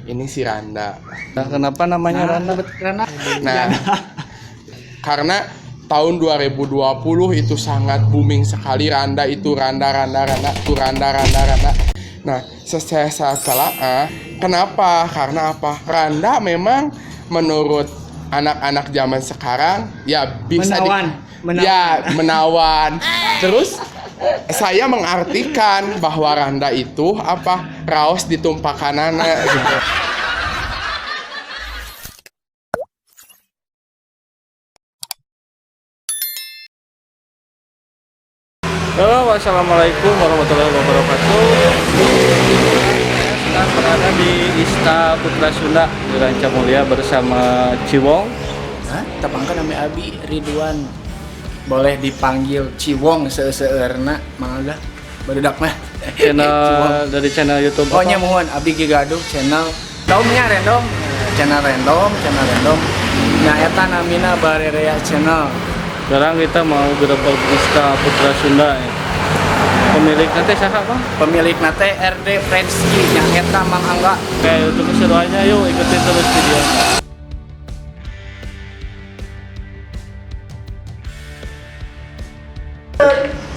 ini si Randa. Nah, kenapa namanya Randa? Nah, karena tahun 2020 itu sangat booming sekali Randa itu Randa. Nah, saya salah. Kenapa? Karena apa? Randa memang menurut anak-anak zaman sekarang ya bisa menawan. Terus saya mengartikan bahwa Randa itu apa? Raos ditumpahkanana gitu. Halo, wassalamualaikum warahmatullahi wabarakatuh. Sedang berada di Ista Putra Sunda di Rancamulya bersama Ciwong. Tapangkan nama Abi Ridwan. Boleh dipanggil Ciwong seuseurna mangga barudak mah. Channel dari channel YouTube. Oh nya mohon Abi Gigaduh channel Domnya random. Channel random. Nya eta namina Barerea channel. Sekarang kita mau gerebek Ista Putra Sunda ya. Pemilik nanti siapa Bang? Pemilik nate RD Frenski nya eta Mang Angga. Oke, untuk keseruannya yuk ikutin terus video.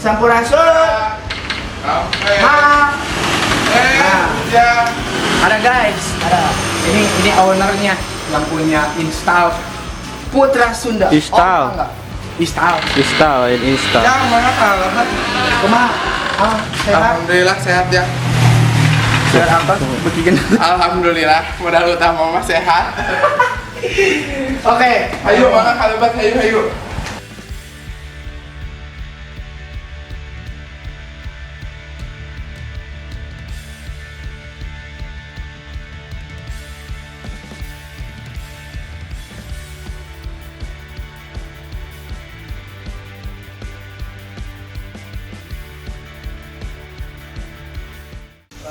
Sampurasun. Ada guys, ada. Ini ownernya yang punya install Putra Sunda. Install. Oh, enggak. Install. Install. Ya, mana kalau Kumaha? Sehat. Alhamdulillah sehat ya. Sehat apa? Begini. Alhamdulillah, modal utama mah sehat. Oke, Ayo, mana kalebat, ayo.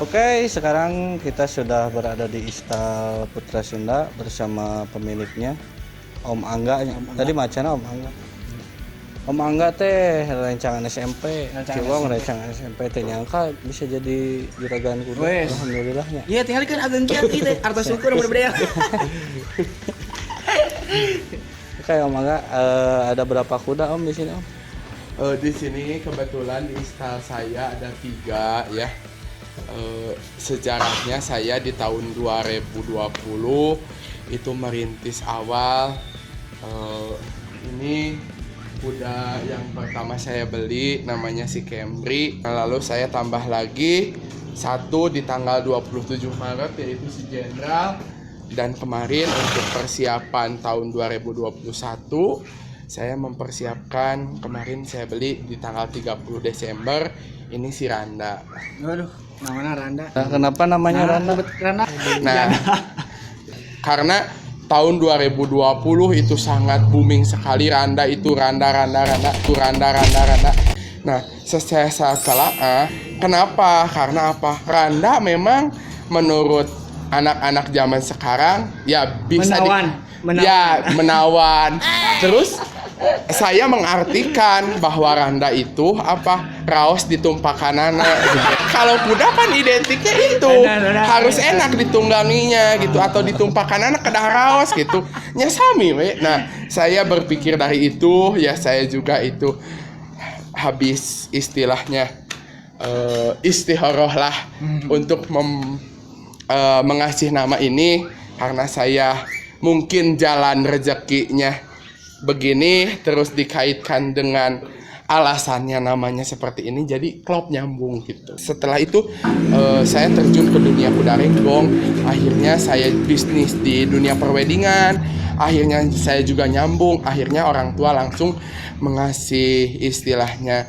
Oke, sekarang kita sudah berada di Ista Putra Sunda bersama pemiliknya, Om Angga. Tadi macana Om Angga. Om Angga teh rancangan SMP, Ciwong rancangan SMP teh nyangka bisa jadi juragan kuda. Wes. Alhamdulillahnya. iya tinggal kan agen kiat itu artos syukur mudah-mudahan. Oke, Om Angga, ada berapa kuda Om di sini Om? Di sini kebetulan di install saya ada 3 ya. Sejarahnya saya di tahun 2020 itu merintis awal. Ini kuda yang pertama saya beli namanya si Camry. Lalu saya tambah lagi satu di tanggal 27 Maret yaitu si Jenderal. Dan kemarin untuk persiapan tahun 2021 saya mempersiapkan, kemarin saya beli di tanggal 30 Desember ini si Randa. Waduh, namanya Randa. Nah, kenapa namanya Randa? Randa. Nah, karena tahun 2020 itu sangat booming sekali Randa itu Randa. Nah, saya salah. Kenapa? Karena apa? Randa memang menurut anak-anak zaman sekarang ya bisa menawan. Terus saya mengartikan bahwa Randa itu apa? Raos ditumpahkanana gitu. Kalau kuda kan identiknya itu harus enak ditungganginya gitu atau ditumpahkanana kedah raos gitu. Nya sami we. Nah, saya berpikir dari itu ya saya juga itu habis istilahnya istihoroh lah untuk mengasih nama ini karena saya mungkin jalan rezekinya begini terus dikaitkan dengan alasannya namanya seperti ini jadi klop nyambung gitu. Setelah itu saya terjun ke dunia kuda renggong, akhirnya saya bisnis di dunia perwedingan, akhirnya saya juga nyambung, akhirnya orang tua langsung mengasih istilahnya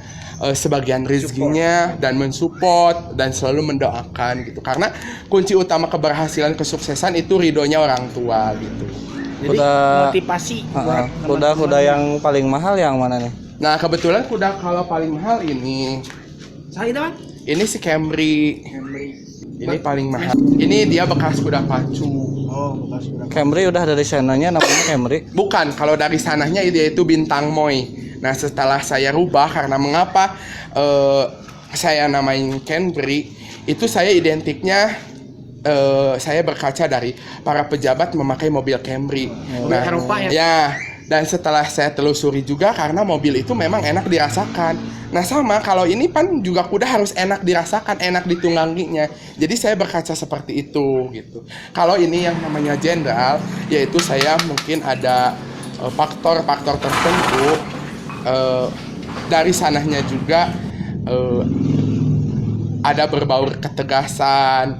sebagian rezekinya dan mensupport dan selalu mendoakan gitu karena kunci utama keberhasilan kesuksesan itu ridhonya orang tua gitu. Jadi motivasi buat kuda yang paling mahal yang mana nih? Nah kebetulan kuda kalau paling mahal ini Saya itu, Bang. ini si Camry. Ini paling mahal. Ini dia bekas kuda pacu. Oh, bekas kuda. Camry udah dari sananya namanya Camry. Bukan, kalau dari sananya itu Bintang Moy. Nah setelah saya rubah karena mengapa saya namain Camry itu saya identiknya saya berkaca dari para pejabat memakai mobil Camry. Nah, Eropa ya? ya, dan setelah saya telusuri juga karena mobil itu memang enak dirasakan. Nah sama kalau ini kan juga kuda harus enak dirasakan, enak ditungganginya. Jadi saya berkaca seperti itu gitu. Kalau ini yang namanya jenderal, yaitu saya mungkin ada faktor-faktor tertentu dari sananya juga ada berbaur ketegasan,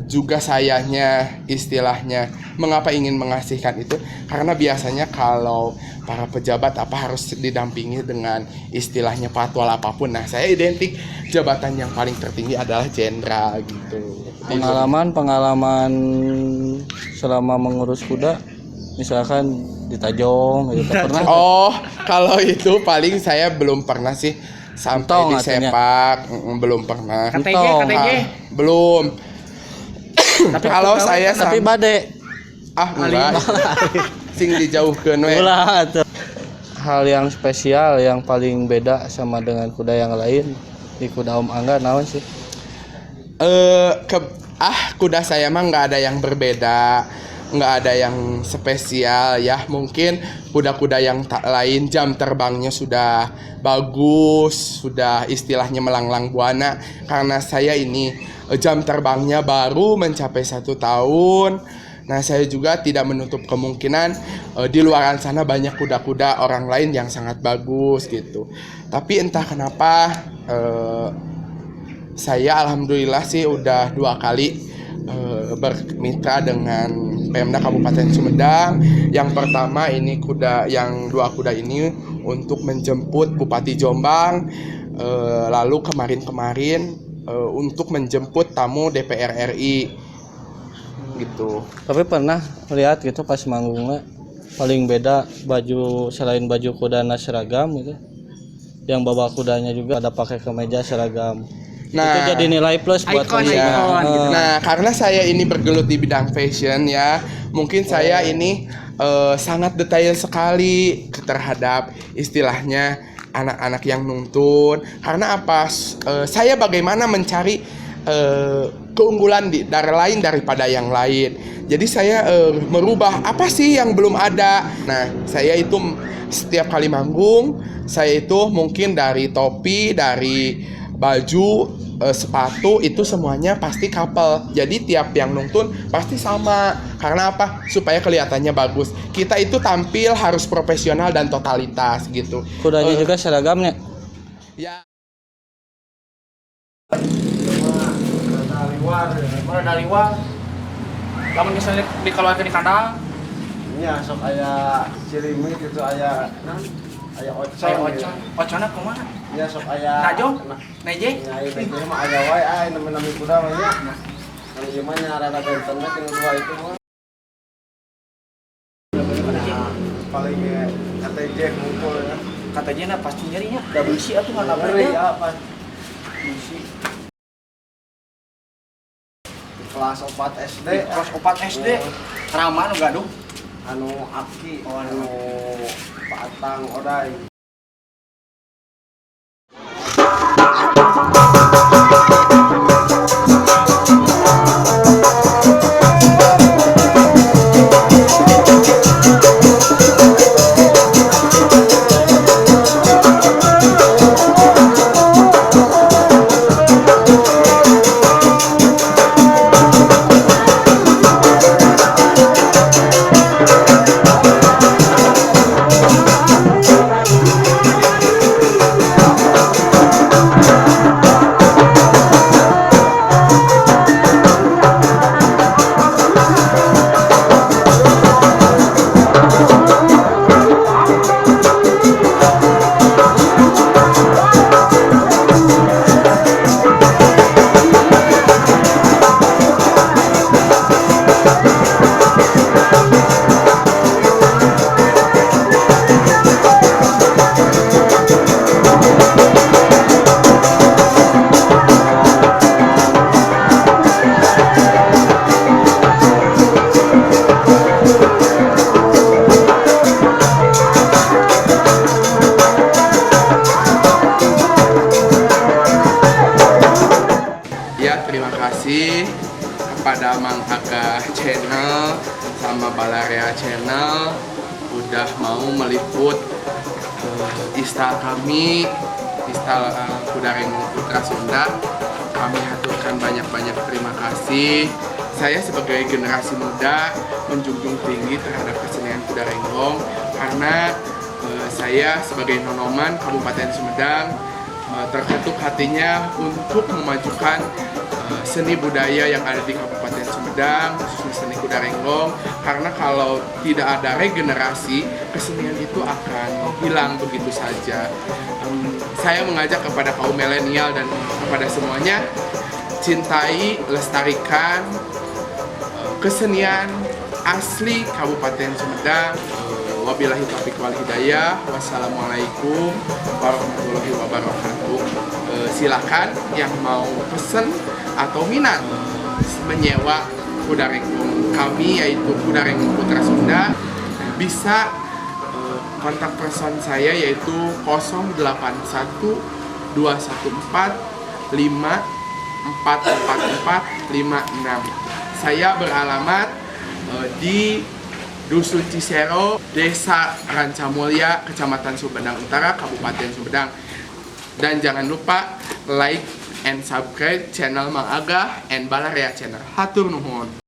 juga sayanya istilahnya mengapa ingin mengasihkan itu karena biasanya kalau para pejabat harus didampingi dengan istilahnya patwal apapun. Nah saya identik jabatan yang paling tertinggi adalah jenderal gitu. Pengalaman selama mengurus kuda misalkan di Tajong gitu pernah? Oh kalau itu paling saya belum pernah sih sampai Entong, di sepak. belum pernah. KTJ. Belum. Tapi kalau saya Tapi bade enggak. Sing dijauhkeun we. ulah atuh. Hal yang spesial yang paling beda sama dengan kuda yang lain di kuda Om Angga naon sih? Kuda saya mah nggak ada yang berbeda, nggak ada yang spesial ya. Mungkin kuda-kuda yang tak lain jam terbangnya sudah bagus, sudah istilahnya melanglang buana. Karena saya ini jam terbangnya baru mencapai 1 tahun. Nah saya juga tidak menutup kemungkinan di luaran sana banyak kuda-kuda orang lain yang sangat bagus gitu. Tapi entah kenapa saya alhamdulillah sih udah 2 kali bermitra dengan Pemda Kabupaten Sumedang. Yang pertama ini yang 2 kuda ini untuk menjemput Bupati Jombang, lalu kemarin untuk menjemput tamu DPR RI gitu. Tapi pernah lihat gitu pas manggungnya paling beda baju selain baju kudanya seragam gitu. Yang bawa kudanya juga ada pakai kemeja seragam. Nah, itu jadi nilai plus buat Icon, konsumen. icon, gitu. Nah, karena saya ini bergelut di bidang fashion ya, mungkin saya ini sangat detail sekali terhadap istilahnya anak-anak yang nuntun. Karena apa? Saya bagaimana mencari keunggulan dari lain daripada yang lain. Jadi saya merubah apa sih yang belum ada. Nah, saya itu setiap kali manggung, saya itu mungkin dari topi, dari baju, sepatu itu semuanya pasti couple. Jadi tiap yang nuntun pasti sama. Karena apa? Supaya kelihatannya bagus. Kita itu tampil harus profesional dan totalitas gitu. Kudanya juga seragamnya. Ya. Dari luar. Lamun misalnya dikeluarkan di kandang, Nya sok aya cirimi gitu aya aya saya ocon. ocona kumaha? Nya sok aya Najo? Neje? Nya ieu mah aya wae nami kuda we nya. Anu ieu mah nya rada benten teh tinggal 2 itu mah. Paling KTJ ngumpul ya. Katanya na pasti nyarinya. Da beusi atuh mana Ngeri ya? apa? Musik. Kelas 4 SD. Kelas 4 SD. Rama nu gaduh. Anu Aki, anu Patang Oday. Agah Channel sama Balarea Channel udah mau meliput istal kami, istal Kudarengung Putra Sunda. Kami haturkan banyak-banyak terima kasih. Saya sebagai generasi muda menjunjung tinggi terhadap kesenian Kudarengung karena saya sebagai nonoman Kabupaten Sumedang terketuk hatinya untuk memajukan seni budaya yang ada di Kabupaten Sumedang, khususnya seni Kudarengung, karena kalau tidak ada regenerasi, kesenian itu akan hilang begitu saja. Saya mengajak kepada kaum milenial dan kepada semuanya, cintai, lestarikan kesenian asli Kabupaten Sumedang. Wabillahi taufiq wal hidayah. Wassalamualaikum warahmatullahi wabarakatuh. Silakan yang mau pesen atau minat menyewa Kudarengung kami, yaitu Kudarengung Putra Sunda, bisa kontak person saya yaitu 081 214 5444 56. Saya beralamat di Dusun Cisero, Desa Rancamulya, Kecamatan Sumedang Utara, Kabupaten Sumedang. Dan jangan lupa like and subscribe channel Mang Agah and Balarea Channel. Hatur nuhun.